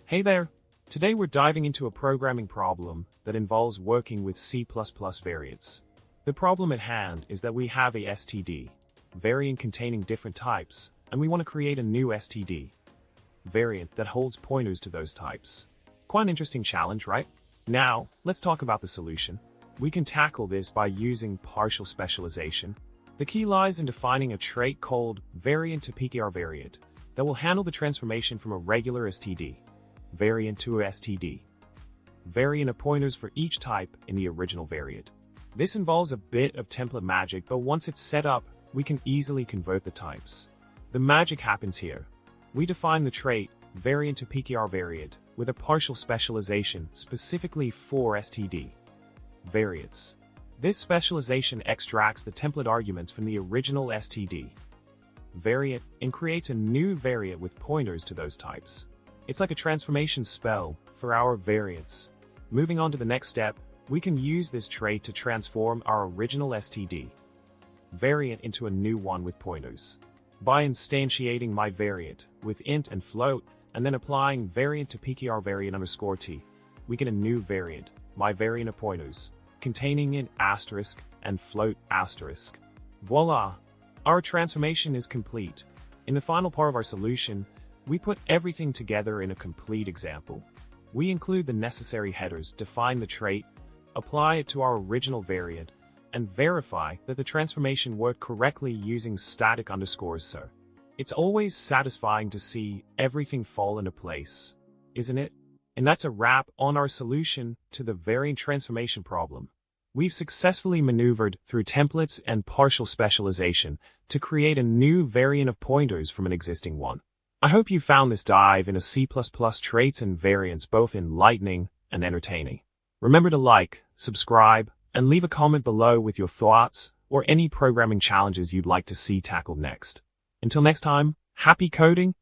Hey there! Today we're diving into a programming problem that involves working with C++ variants. The problem at hand is that we have a std, variant containing different types, and we want to create a new std, variant that holds pointers to those types. Quite an interesting challenge, right? Now, let's talk about the solution. We can tackle this by using partial specialization. The key lies in defining a trait called VariantToPtrVariant that will handle the transformation from a regular std, variant to a std, variant of pointers for each type in the original variant. This involves a bit of template magic, but once it's set up, we can easily convert the types. The magic happens here. We define the trait VariantToPtrVariant with a partial specialization specifically for std variants. This specialization extracts the template arguments from the original std variant and creates a new variant with pointers to those types. It's like a transformation spell for our variants. Moving on to the next step, we can use this trait to transform our original std variant into a new one with pointers. By instantiating my variant with int and float, and then applying VariantToPtrVariant_t, we get a new variant, my variant of pointers, containing int asterisk and float asterisk. Voila! Our transformation is complete. In the final part of our solution, we put everything together in a complete example. We include the necessary headers, define the trait, apply it to our original variant, and verify that the transformation worked correctly using static underscores. So, it's always satisfying to see everything fall into place, isn't it? And that's a wrap on our solution to the variant transformation problem. We've successfully maneuvered through templates and partial specialization to create a new variant of pointers from an existing one. I hope you found this dive into C++ traits and variants both enlightening and entertaining. Remember to like, subscribe, and leave a comment below with your thoughts or any programming challenges you'd like to see tackled next. Until next time, happy coding